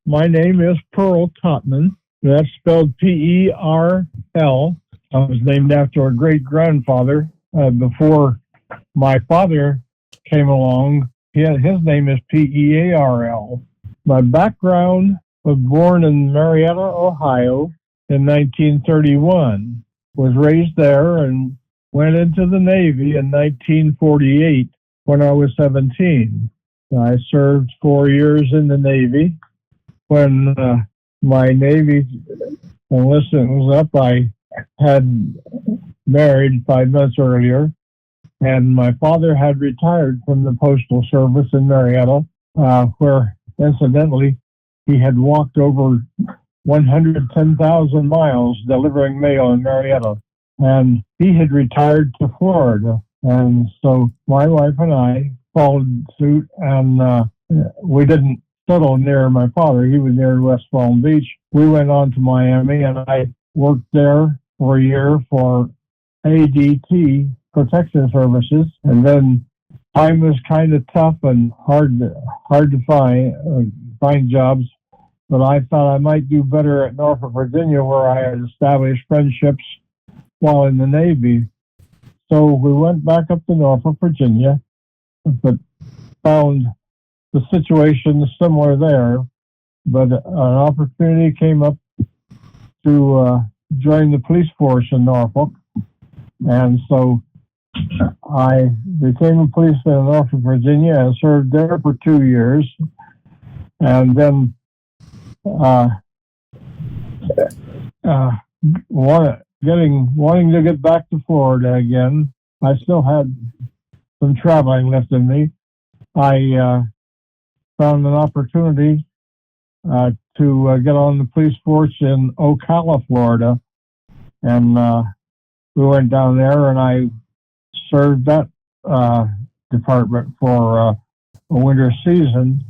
my name is Pearl Totman. That's spelled P-E-R-L. I was named after a great-grandfather before my father came along. His name is P-E-A-R-L. My background was born in Marietta, Ohio in 1931. Was raised there and went into the Navy in 1948 when I was 17. I served 4 years in the Navy. When my Navy enlistment was up, I had married 5 months earlier, and my father had retired from the Postal Service in Marietta, where, incidentally, he had walked over 110,000 miles delivering mail in Marietta, and he had retired to Florida. And so my wife and I followed suit, and we didn't settle near my father. He was near West Palm Beach. We went on to Miami, and I worked there for a year for ADT Protection Services. And then time was kind of tough and hard to find jobs. But I thought I might do better at Norfolk, Virginia, where I had established friendships while in the Navy. So we went back up to Norfolk, Virginia, but found the situation similar there. But an opportunity came up to join the police force in Norfolk. And so I became a policeman in Norfolk, Virginia, and served there for 2 years. And then wanting to get back to Florida again. I still had some traveling left in me. I found an opportunity to get on the police force in Ocala, Florida, and we went down there, and I served that department for a winter season.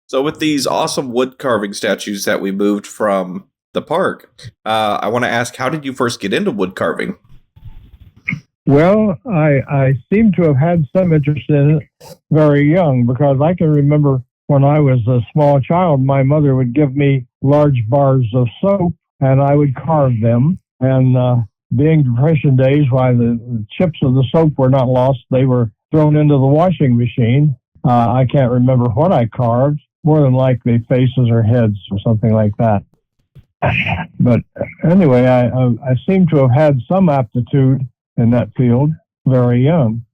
So with these awesome wood carving statues that we moved from the park, I want to ask, how did you first get into wood carving? Well, I seem to have had some interest in it very young, because I can remember when I was a small child, my mother would give me large bars of soap, and I would carve them. And being Depression days, why the chips of the soap were not lost, they were thrown into the washing machine. I can't remember what I carved. More than likely faces or heads or something like that. But anyway, I seem to have had some aptitude in that field very young.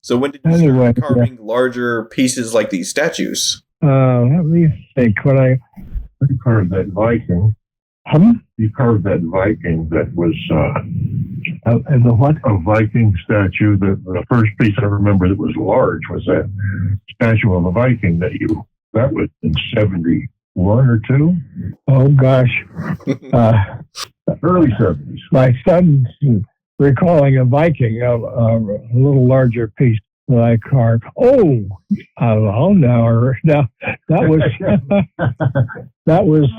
So when did you start carving larger pieces like these statues? Let me think. When I carved that Viking. You carved that Viking that was and the what? A Viking statue. The first piece I remember that was large was that statue of a Viking that was in 71 or 2. Oh gosh. Early 70s. My son's recalling a Viking, a little larger piece that I carved. Oh now that was that was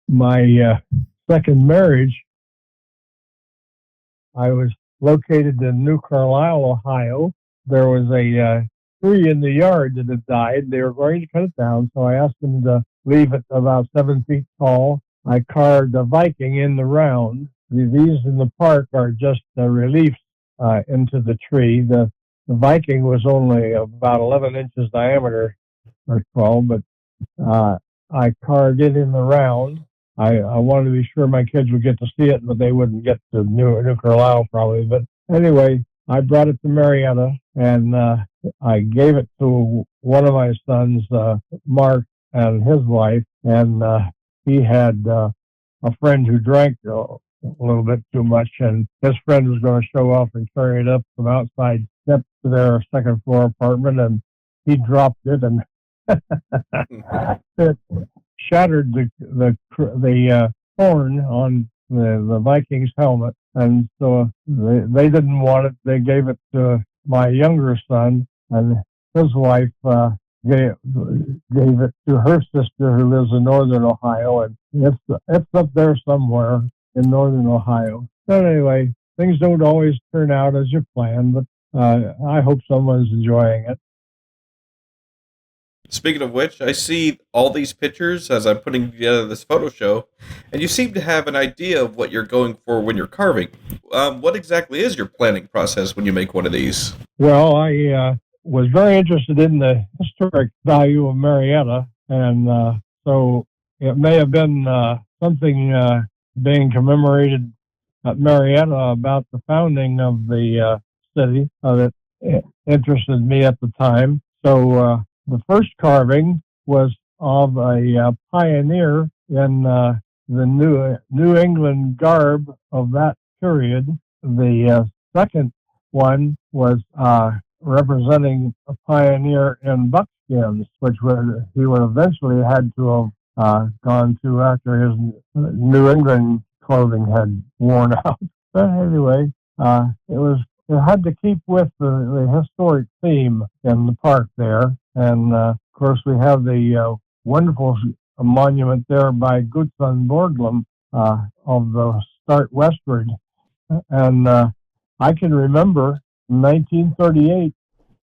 my second marriage. I was located in New Carlisle, Ohio. There was a tree in the yard that had died. They were going to cut it down, so I asked them to leave it about 7 feet tall. I carved a Viking in the round. These in the park are just reliefs into the tree. The Viking was only about 11 inches diameter or 12, but I carved it in the round. I wanted to be sure my kids would get to see it, but they wouldn't get to New Carlisle probably. But anyway, I brought it to Marietta, and I gave it to one of my sons, Mark, and his wife, and he had a friend who drank a little bit too much, and his friend was going to show off and carry it up some outside steps to their second floor apartment, and he dropped it, and it shattered the horn on the Vikings helmet, and so they didn't want it. They gave it to my younger son, and his wife gave it to her sister who lives in northern Ohio, and it's up there somewhere in northern Ohio. But anyway, things don't always turn out as you plan, but I hope someone's enjoying it. Speaking of which, I see all these pictures as I'm putting together this photo show, and you seem to have an idea of what you're going for when you're carving. What exactly is your planning process when you make one of these? Well, I was very interested in the historic value of Marietta, and so it may have been something being commemorated at Marietta about the founding of the city that interested me at the time. So the first carving was of a pioneer in the New England garb of that period. The second one was representing a pioneer in buckskins, which he would eventually had to have gone to after his New England clothing had worn out. But anyway, it had to keep with the historic theme in the park there. And of course, we have the wonderful monument there by Gutzon Borglum of the Start Westward. And I can remember in 1938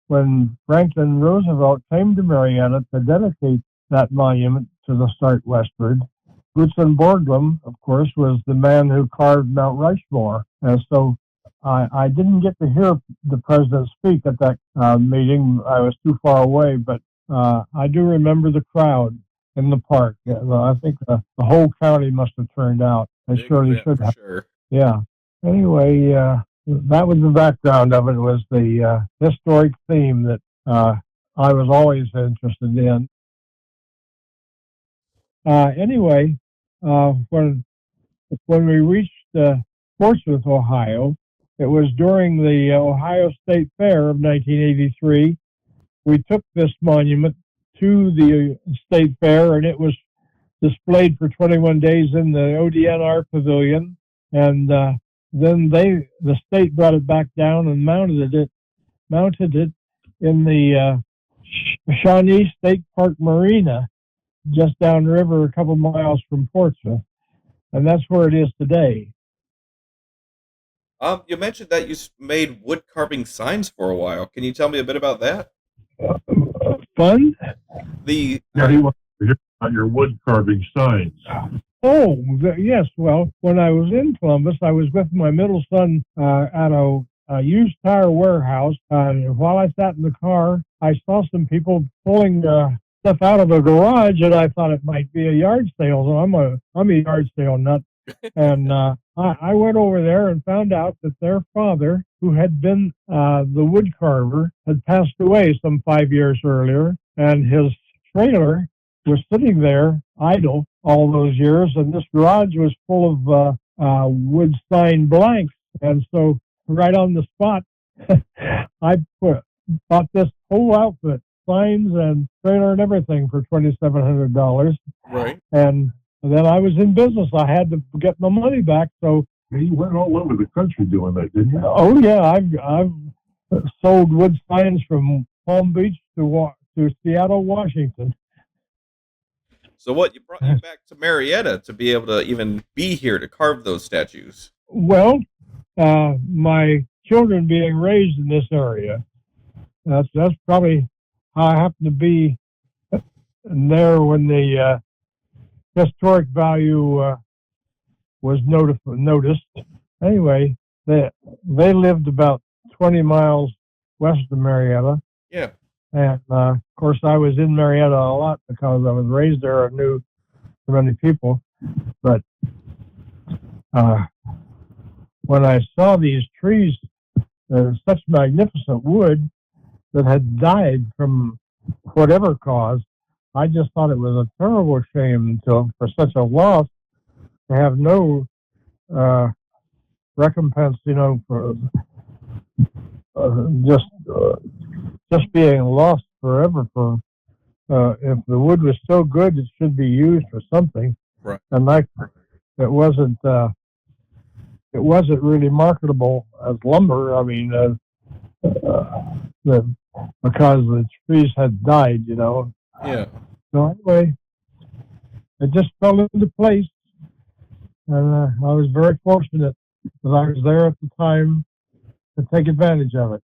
when Franklin Roosevelt came to Marietta to dedicate that monument to the Start Westward. Gutzon Borglum, of course, was the man who carved Mount Rushmore. And so I didn't get to hear the president speak at that meeting. I was too far away, but I do remember the crowd in the park. I think the whole county must have turned out. They surely should have. Sure. Yeah. Anyway, that was the background of it, was the historic theme that I was always interested in. Anyway, when we reached Portsmouth, Ohio, it was during the Ohio State Fair of 1983. We took this monument to the State Fair, and it was displayed for 21 days in the ODNR Pavilion. And then the state brought it back down and mounted it in the Shawnee State Park Marina, just downriver a couple miles from Portsmouth. And that's where it is today. You mentioned that you made wood carving signs for a while. Can you tell me a bit about that? Fun? He was on your wood carving signs. Oh, yes. Well, when I was in Columbus, I was with my middle son at a used tire warehouse. While I sat in the car, I saw some people pulling stuff out of a garage, and I thought it might be a yard sale. So I'm a yard sale nut. And I went over there and found out that their father, who had been the wood carver, had passed away some 5 years earlier, and his trailer was sitting there idle all those years, and this garage was full of wood sign blanks. And so right on the spot, I bought this whole outfit, signs and trailer and everything, for $2,700. Right. And then I was in business. I had to get my money back. So you went all over the country doing that, didn't you? Oh yeah, I've sold wood signs from Palm Beach to Seattle, Washington. So what brought you back to Marietta to be able to even be here to carve those statues? Well, my children being raised in this area. That's probably how I happened to be there when the historic value was noticed. Anyway, they lived about 20 miles west of Marietta. Yeah. And of course, I was in Marietta a lot because I was raised there. I knew so many people. But when I saw these trees, such magnificent wood that had died from whatever cause, I just thought it was a terrible shame for such a loss to have no recompense, for just being lost forever. For if the wood was so good, it should be used for something. Right. And it wasn't really marketable as lumber. I mean, because the trees had died, Yeah. So anyway, it just fell into place, and I was very fortunate that I was there at the time to take advantage of it.